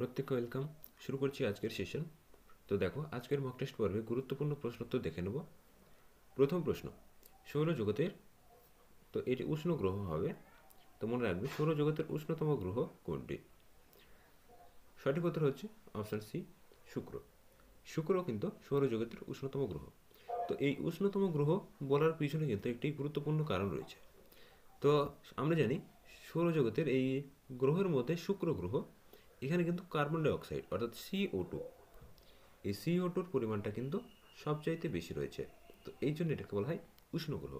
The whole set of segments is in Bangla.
প্রত্যেককে ওয়েলকাম। শুরু করছি আজকের সেশন। তো দেখো, আজকের মক টেস্ট পর্বে গুরুত্বপূর্ণ প্রশ্নোত্তর দেখে নেব। প্রথম প্রশ্ন, সৌরজগতের, তো এটি উষ্ণ গ্রহ হবে, তো মনে রাখবে সৌরজগতের উষ্ণতম গ্রহ কোনটি? সঠিক উত্তর হচ্ছে অপশান সি, শুক্র। শুক্র কিন্তু সৌরজগতের উষ্ণতম গ্রহ। তো এই উষ্ণতম গ্রহ বলার পিছনে কিন্তু একটি গুরুত্বপূর্ণ কারণ রয়েছে। তো আমরা জানি সৌরজগতের এই গ্রহের মধ্যে শুক্র গ্রহ, এখানে কিন্তু কার্বন ডাই অক্সাইড অর্থাৎ CO2, এই CO2-র পরিমাণটা কিন্তু সবচাইতে বেশি রয়েছে। তো এই জন্য এটাকে বলা হয় উষ্ণ গ্রহ।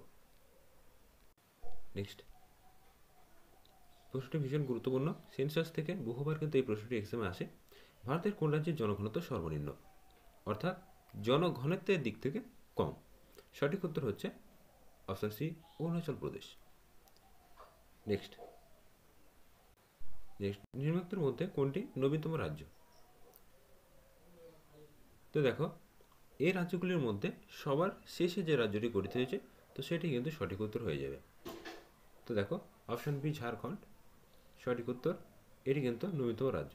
নেক্সট প্রশ্নটি ভীষণ গুরুত্বপূর্ণ, সেন্সাস থেকে বহুবার কিন্তু এই প্রশ্নটি এক্সামে আসে। ভারতের কোন রাজ্যের জনঘনত্ব সর্বনিম্ন, অর্থাৎ জনঘনত্বের দিক থেকে কম? সঠিক উত্তর হচ্ছে option C, Arunachal Pradesh. Next নিম্নোক্তের মধ্যে কোনটি নবীনতম রাজ্য? তো দেখো, এই রাজ্যগুলির মধ্যে সবার শেষে যে রাজ্যটি গঠিত হয়েছে, তো সেটি কিন্তু সঠিক উত্তর হয়ে যাবে। তো দেখো, অপশন বি ঝাড়খণ্ড সঠিক উত্তর। এটি কিন্তু নবীনতম রাজ্য।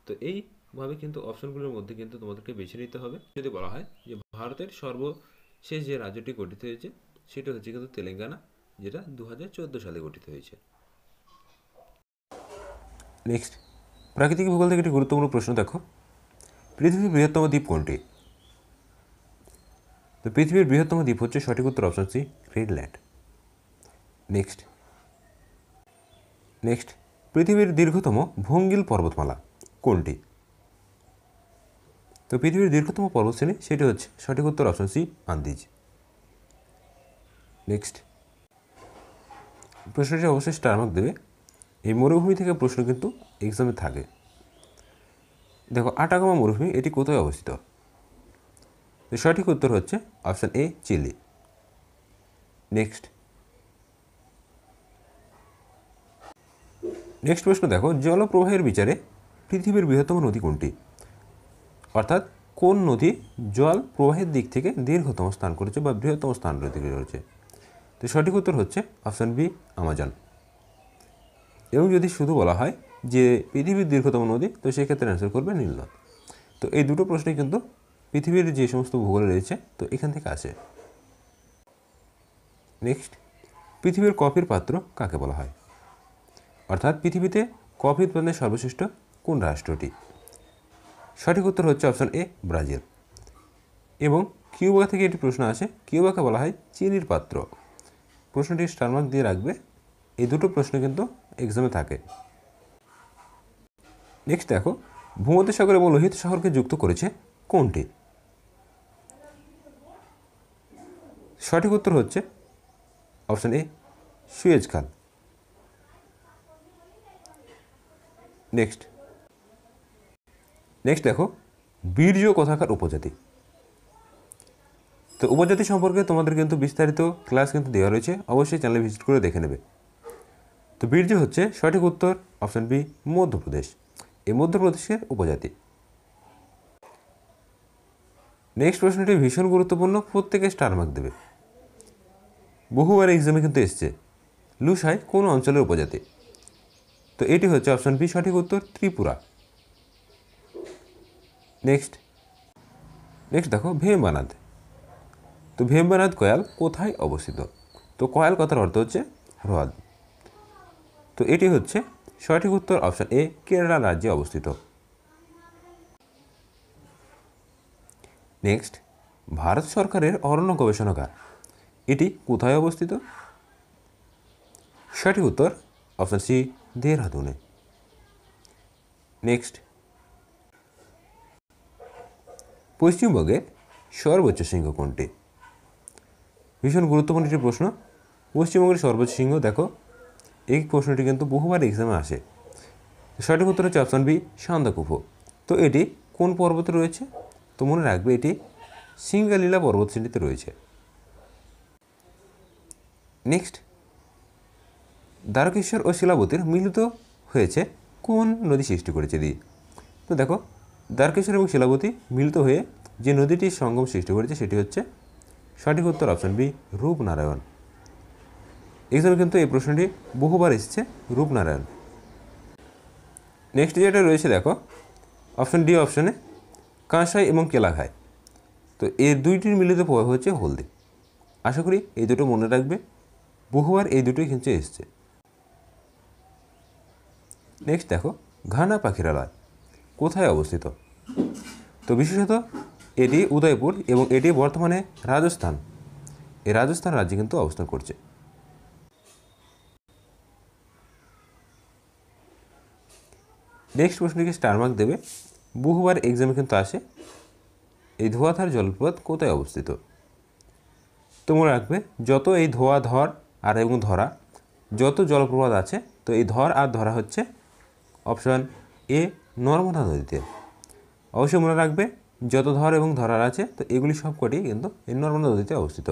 তো এইভাবে কিন্তু অপশনগুলোর মধ্যে কিন্তু তোমাদেরকে বেছে নিতে হবে। যদি বলা হয় যে ভারতের সর্বশেষ যে রাজ্যটি গঠিত হয়েছে, সেটা হচ্ছে কিন্তু তেলেঙ্গানা, যেটা 2014 সালে গঠিত হয়েছে। নেক্সট প্রাকৃতিক ভূগোল থেকে একটি গুরুত্বপূর্ণ প্রশ্ন দেখো, পৃথিবীর বৃহত্তম দ্বীপ কোনটি? তো পৃথিবীর বৃহত্তম দ্বীপ হচ্ছে সঠিক উত্তর অপশন সি, গ্রিনল্যান্ড। নেক্সট পৃথিবীর দীর্ঘতম ভঙ্গিল পর্বতমালা কোনটি? তো পৃথিবীর দীর্ঘতম পর্বতশ্রেণী সেটি হচ্ছে সঠিক উত্তর অপশন সি, আন্দিজ। নেক্সট প্রশ্নটি অবশ্যই স্টার মার্ক দেবে। এই মরুভূমি থেকে প্রশ্ন কিন্তু এক্সামে থাকে। দেখো, আটাকামা মরুভূমি এটি কোথায় অবস্থিত? তো সঠিক উত্তর হচ্ছে অপশন এ, চিলি। নেক্সট প্রশ্ন দেখো, জলপ্রবাহের বিচারে পৃথিবীর বৃহত্তম নদী কোনটি? অর্থাৎ কোন নদী জল প্রবাহের দিক থেকে দীর্ঘতম স্থান করেছে বা বৃহত্তম স্থান রয়েছে? তো সঠিক উত্তর হচ্ছে অপশন বি, আমাজন। এবং যদি শুধু বলা হয় যে পৃথিবীর দীর্ঘতম নদী, তো সেক্ষেত্রে অ্যান্সার করবে নীল নদ। তো এই দুটো প্রশ্নই কিন্তু পৃথিবীর যে সমস্ত ভূগোলে রয়েছে, তো এখান থেকে আসে। নেক্সট পৃথিবীর কফির পাত্র কাকে বলা হয়? অর্থাৎ পৃথিবীতে কফি উৎপাদনের সর্বশ্রেষ্ঠ কোন রাষ্ট্রটি? সঠিক উত্তর হচ্ছে অপশন এ, ব্রাজিল। এবং কিউবা থেকে একটি প্রশ্ন আসে, কিউবাকে বলা হয় চিনির পাত্র। প্রশ্নটি স্টার মার্ক দিয়ে রাখবে। এই দুটো প্রশ্ন কিন্তু এক্সামে থাকে। নেক্সট দেখো, ভূমধ্যসাগর এবং লোহিত সাগরকে যুক্ত করেছে কোনটি? সঠিক উত্তর হচ্ছে অপশন এ, সুয়েজ খাল। নেক্সট দেখো, বীর্য কোথাকার উপজাতি? তো উপজাতি সম্পর্কে তোমাদের কিন্তু বিস্তারিত ক্লাস কিন্তু দেওয়া রয়েছে, অবশ্যই চ্যানেলে ভিজিট করে দেখে নেবে। তো বীর্য হচ্ছে সঠিক উত্তর অপশন বি, মধ্যপ্রদেশ। এই মধ্যপ্রদেশের উপজাতি। নেক্সট প্রশ্নটি ভীষণ গুরুত্বপূর্ণ, প্রত্যেকে স্টার মার্ক দেবে। বহুবার এক্সামে কিন্তু এসছে, লুসাই কোন অঞ্চলের উপজাতি? তো এটি হচ্ছে অপশন বি, সঠিক উত্তর ত্রিপুরা। নেক্সট দেখো, ভেমবানাদ। তো ভেমবানাদ কয়াল কোথায় অবস্থিত? তো কয়াল কথার অর্থ হচ্ছে হ্রদ। তো এটি হচ্ছে সঠিক উত্তর অপশন এ, কেরালা রাজ্যে অবস্থিত। নেক্সট ভারত সরকারের অরণ্য গবেষণাগার, এটি কোথায় অবস্থিত? সঠিক উত্তর অপশন সি, দেহরাদুনে। নেক্সট পশ্চিমবঙ্গের সর্বোচ্চ শৃঙ্গ কোনটি? ভীষণ গুরুত্বপূর্ণ একটি প্রশ্ন। পশ্চিমবঙ্গের সর্বোচ্চ শৃঙ্গ দেখো, এই প্রশ্নটি কিন্তু বহুবার এক্সামে আসে। সঠিক উত্তর হচ্ছে অপশন বি, সান্দাকফু। তো এটি কোন পর্বতে রয়েছে? তো মনে রাখবে এটি সিঙ্গালীলা পর্বতশ্রেণীতে রয়েছে। নেক্সট দ্বারকেশ্বর ও শিলাবতীর মিলিত হয়েছে কোন নদী সৃষ্টি করেছে দি? তো দেখো, দ্বারকেশ্বর এবং শিলাবতী মিলিত হয়ে যে নদীটির সঙ্গম সৃষ্টি করেছে সেটি হচ্ছে সঠিক উত্তর অপশন বি, রূপনারায়ণ। এখানে কিন্তু এই প্রশ্নটি বহুবার এসেছে, রূপনারায়ণ। নেক্সট যেটা রয়েছে দেখো অপশন ডি অপশনে কাঁসাই এবং কেলাঘাই। তো এর দুইটির মিলিত প্রভাব হচ্ছে হলদি। আশা করি এই দুটো মনে রাখবে, বহুবার এই দুটোই কিন্তু এসছে। নেক্সট দেখো ঘানা পাখিরালয় কোথায় অবস্থিত? তো বিশেষত এটি উদয়পুর এবং এটি বর্তমানে রাজস্থান, এই রাজস্থান রাজ্যে কিন্তু অবস্থান করছে। নেক্সট প্রশ্নটিকে স্টার মার্ক দেবে, বহুবার এক্সামে কিন্তু আসে, এই ধোঁয়াধার জলপ্রপাত কোথায় অবস্থিত? তো মনে রাখবে যত এই ধোঁয়া ধর আর এবং ধরা যত জলপ্রপাত আছে, তো এই ধর আর ধরা হচ্ছে অপশন এ নর্মদা নদীতে। অবশ্যই মনে রাখবে যত ধর এবং ধরার আছে, তো এগুলি সবকটি কিন্তু এই নর্মদা নদীতে অবস্থিত।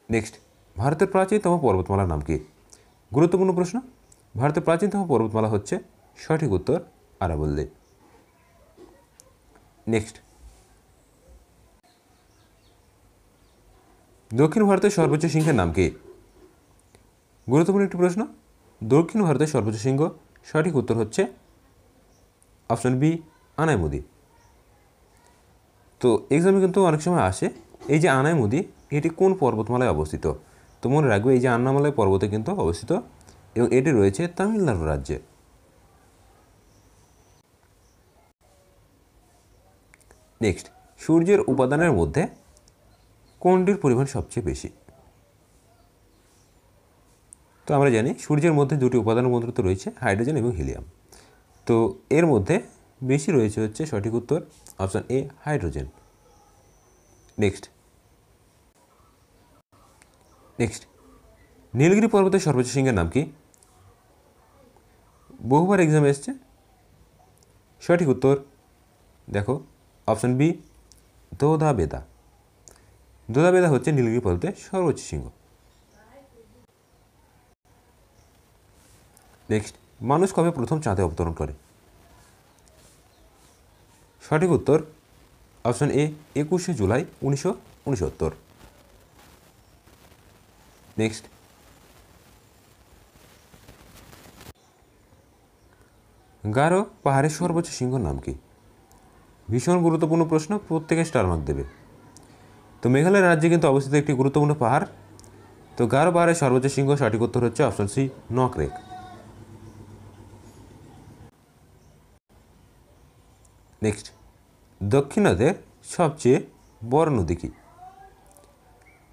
নেক্সট ভারতের প্রাচীনতম পর্বতমালার নাম কি? গুরুত্বপূর্ণ প্রশ্ন। ভারতের প্রাচীনতম পর্বতমালা হচ্ছে, সঠিক উত্তর আরাবল্লী। নেক্সট দক্ষিণ ভারতের সর্বোচ্চ সিংহের নাম কি? গুরুত্বপূর্ণ একটি প্রশ্ন। দক্ষিণ ভারতের সর্বোচ্চ সিংহ, সঠিক উত্তর হচ্ছে অপশন বি আনাইমুদি। তো এক্সামে কিন্তু অনেক সময় আসে এই যে আনাইমুদি এটি কোন পর্বতমালায় অবস্থিত? তো মনে রাখবে এই যে আন্নামালাই পর্বতে কিন্তু অবস্থিত এবং এটি রয়েছে তামিলনাড়ু রাজ্যে। নেক্সট সূর্যের উপাদানের মধ্যে কোনটির পরিমাণ সবচেয়ে বেশি? তো আমরা জানি সূর্যের মধ্যে দুটি উপাদানের মধ্যে তো রয়েছে হাইড্রোজেন এবং হিলিয়াম। তো এর মধ্যে বেশি রয়েছে হচ্ছে সঠিক উত্তর অপশন এ হাইড্রোজেন। নেক্সট নীলগিরি পর্বতের সর্বোচ্চ শৃঙ্গের নাম কি? বহুবার এক্সামে এসছে। সঠিক উত্তর দেখো অপশন বি দোদা বেদা হচ্ছে নীলগিরি পর্বতের সর্বোচ্চ শৃঙ্গ। নেক্সট মানুষ কবে প্রথম চাঁদে অবতরণ করে? সঠিক উত্তর অপশন এ 21শে জুলাই 1969। নেক্সট গারো পাহাড়ের সর্বোচ্চ শৃঙ্গের নাম কি? ভীষণ গুরুত্বপূর্ণ প্রশ্ন, প্রত্যেকে স্টার মার্ক দেবে। তো মেঘালয় রাজ্যে কিন্তু অবস্থিত একটি গুরুত্বপূর্ণ পাহাড়। তো গারো পাহাড়ের সর্বোচ্চ শৃঙ্গ, সঠিক উত্তর হচ্ছে অপশন সি নকরেক। নেক্সট দক্ষিণাদের সবচেয়ে বড় নদী কি?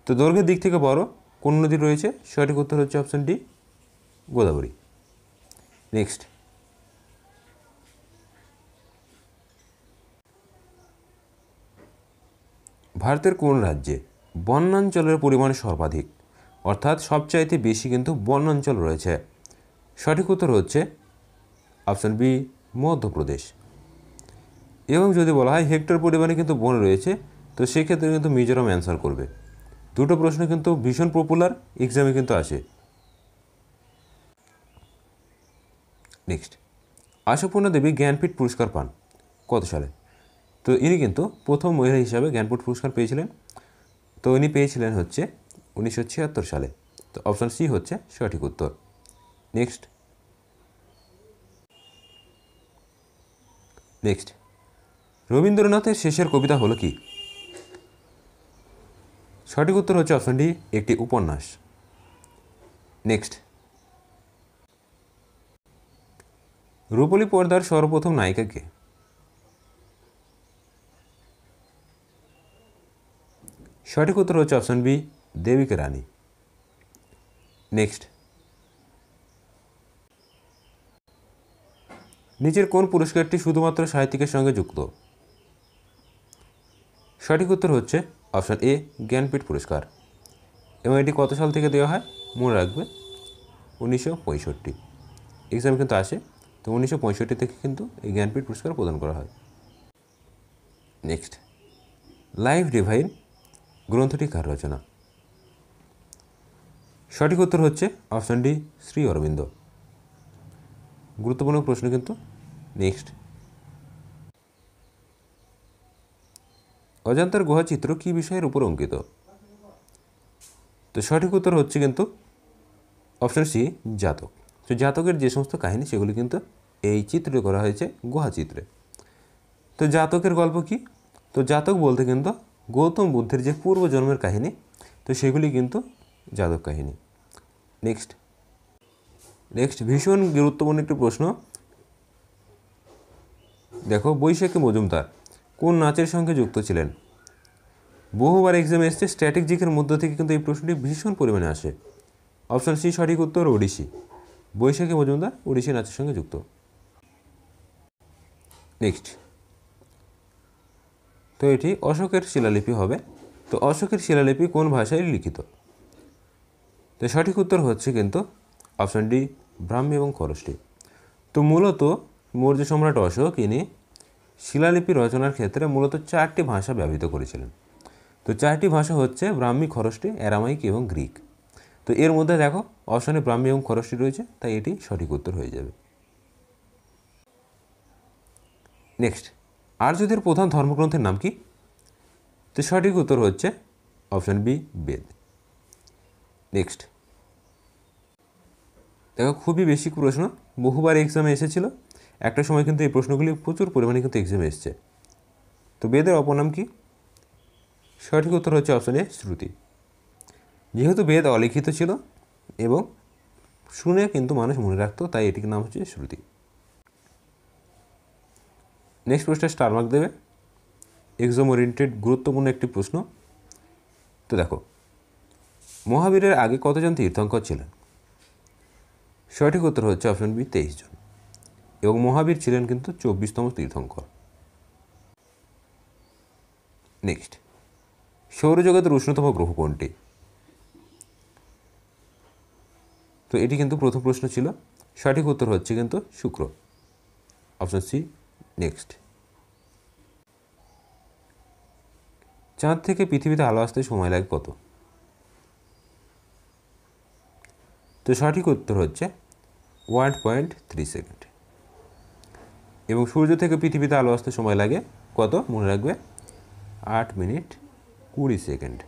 তো দৈর্ঘ্যের দিক থেকে বড় কোন নদী রয়েছে? সঠিক উত্তর হচ্ছে অপশন ডি গোদাবরী। নেক্সট ভারতের কোন রাজ্যে বনাঞ্চলের পরিমাণ সর্বাধিক, অর্থাৎ সবচাইতে বেশি কিন্তু বনাঞ্চল রয়েছে? সঠিক উত্তর হচ্ছে অপশন বি মধ্যপ্রদেশ। এবং যদি বলা হয় হেক্টর পরিমাণে কিন্তু বন রয়েছে, তো সেক্ষেত্রে কিন্তু মিজোরাম অ্যান্সার করবে। দুটো প্রশ্ন কিন্তু ভীষণ পপুলার, এক্সামে কিন্তু আসে। নেক্সট আশাপূর্ণা দেবী জ্ঞানপীঠ পুরস্কার পান কত সালে? তো ইনি কিন্তু প্রথম মহিলা হিসাবে জ্ঞানপীঠ পুরস্কার পেয়েছিলেন। তো ইনি পেয়েছিলেন হচ্ছে 1976 সালে। তো অপশন সি হচ্ছে সঠিক উত্তর। নেক্সট রবীন্দ্রনাথের শেষের কবিতা হলো কি? সঠিক উত্তর হচ্ছে অপশন ডি একটি উপন্যাস। নেক্সট রূপলী পর্দার সর্বপ্রথম নায়িকা কে? সঠিক উত্তর হচ্ছে অপশন বি দেবিকা রানী। নেক্সট নিচের কোন পুরস্কারটি শুধুমাত্র সাহিত্যিকের সঙ্গে যুক্ত? সঠিক উত্তর হচ্ছে অপশন এ জ্ঞানপীঠ পুরস্কার। এবং এটি কত সাল থেকে দেওয়া হয়? মনে রাখবে 1965। এক্সাম কিন্তু আসে, তো 1965 থেকে কিন্তু এই জ্ঞানপীঠ পুরস্কার প্রদান করা হয়। নেক্সট লাইফ ডিভাইন গ্রন্থটি কার রচনা? সঠিক উত্তর হচ্ছে অপশন ডি শ্রী অরবিন্দ। গুরুত্বপূর্ণ প্রশ্ন কিন্তু। নেক্সট অজন্তার গুহা চিত্র কী বিষয়ের উপর অঙ্কিত? তো সঠিক উত্তর হচ্ছে কিন্তু অপশন সি জাতক। তো জাতকের যে সমস্ত কাহিনী সেগুলি কিন্তু এই চিত্রটি করা হয়েছে গুহা চিত্রে। তো জাতকের গল্প কি? তো জাতক বলতে কিন্তু গৌতম বুদ্ধের যে পূর্বজন্মের কাহিনী, তো সেগুলি কিন্তু জাতক কাহিনী। নেক্সট ভীষণ গুরুত্বপূর্ণ একটি প্রশ্ন। দেখো, বৈশাখী মজুমদার কোন নাচের সঙ্গে যুক্ত ছিলেন? বহুবার এক্সামে এসছে, স্ট্র্যাটেজিকের মধ্য থেকে কিন্তু এই প্রশ্নটি ভীষণ পরিমাণে আসে। অপশান সি সঠিক উত্তর, ওড়িশি। বৈশাখী মজুমদার ওড়িশি নাচের সঙ্গে যুক্ত। নেক্সট, তো এটি অশোকের শিলালিপি হবে। তো অশোকের শিলালিপি কোন ভাষায় লিখিত? তো সঠিক উত্তর হচ্ছে কিন্তু অপশান ডি, ব্রাহ্মী এবং খরষ্টি। তো মূলত মৌর্য সম্রাট অশোক ইনি শিলালিপি রচনার ক্ষেত্রে মূলত 4টি ভাষা ব্যবহৃত করেছিলেন। তো 4টি ভাষা হচ্ছে ব্রাহ্মী, খরষ্টি, অ্যারামাইক এবং গ্রিক। তো এর মধ্যে দেখো অপশানে ব্রাহ্মী এবং খরষ্টি রয়েছে, তাই এটি সঠিক উত্তর হয়ে যাবে। নেক্সট, আর্যদের প্রধান ধর্মগ্রন্থের নাম কি? তো সঠিক উত্তর হচ্ছে অপশান বি, বেদ। নেক্সট, দেখো খুবই বেশি প্রশ্ন, বহুবার এক্সামে এসেছিল, একটা সময় কিন্তু এই প্রশ্নগুলি প্রচুর পরিমাণে কিন্তু এক্সামে এসছে। তো বেদের অপর নাম কি? সঠিক উত্তর হচ্ছে অপশান এ, শ্রুতি। যেহেতু বেদ অলিখিত ছিল এবং শুনে কিন্তু মানুষ মনে রাখতো, তাই এটির নাম হচ্ছে শ্রুতি। নেক্সট প্রশ্নে স্টার মার্ক দেবে, এক্সাম ওরিয়েন্টেড গুরুত্বপূর্ণ একটি প্রশ্ন। তো দেখো, মহাবীরের আগে কতজন তীর্থঙ্কর ছিলেন? সঠিক উত্তর হচ্ছে অপশান বি, 23 জন। এবং মহাবীর ছিলেন কিন্তু 24তম তীর্থঙ্কর। নেক্সট, সৌরজগতের উষ্ণতম গ্রহ কোনটি? তো এটি কিন্তু প্রথম প্রশ্ন ছিল, সঠিক উত্তর হচ্ছে কিন্তু শুক্র, অপশান সি। নেক্সট, চাঁদ থেকে পৃথিবীতে আলো আসতে সময় লাগে কত? তো সঠিক উত্তর হচ্ছে 1.3 সেকেন্ড। এবং সূর্য থেকে পৃথিবীতে আলো আসতে সময় লাগে কত? মনে রাখবে 8 মিনিট 20 সেকেন্ড।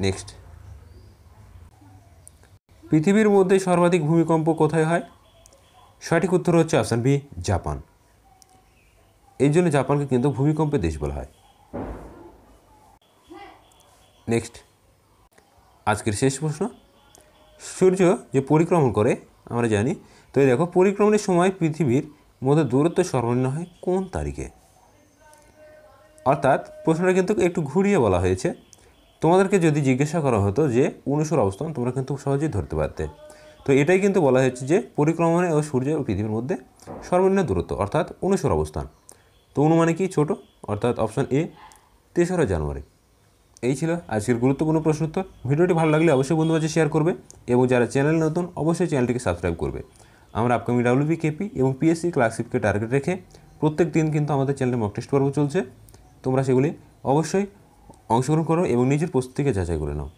নেক্সট, পৃথিবীর মধ্যে সর্বাধিক ভূমিকম্প কোথায় হয়? সঠিক উত্তর হচ্ছে অপশান বি, জাপান। এই জন্য জাপানকে কিন্তু ভূমিকম্পের দেশ বলা হয়। নেক্সট, আজকের শেষ প্রশ্ন, সূর্য যে পরিক্রমণ করে আমরা জানি, তো এই দেখো পরিক্রমণের সময় পৃথিবীর মধ্যে দূরত্ব সর্বনিম্ন হয় কোন তারিখে? অর্থাৎ প্রশ্নটা কিন্তু একটু ঘুরিয়ে বলা হয়েছে। তোমাদেরকে যদি জিজ্ঞাসা করা হতো যে 19 অবস্থান, তোমরা কিন্তু সহজেই ধরতে পারতে। তো এটাই কিন্তু বলা হয়েছে যে পরিক্রমণে ও সূর্য ও পৃথিবীর মধ্যে সর্বনিম্ন দূরত্ব অর্থাৎ 19 অবস্থান। তো অনুমানে কি ছোট, অর্থাৎ অপশান এ, 3রা জানুয়ারি। এই ছিল আজকের গুরুত্বপূর্ণ প্রশ্নোত্তর। ভিডিওটি ভালো লাগলে অবশ্যই বন্ধুদের মাঝে শেয়ার করবে এবং যারা চ্যানেল নতুন অবশ্যই চ্যানেলটিকে সাবস্ক্রাইব করবে। আমরা আপকামিং WBP, KP এবং PSC ক্লার্কশিপকে টার্গেট রেখে প্রত্যেক দিন কিন্তু আমাদের চ্যানেলে মক টেস্ট পর্ব চলছে। তোমরা সেগুলি অবশ্যই অংশগ্রহণ করো এবং নিজের প্রস্তুতিকে যাচাই করে নাও।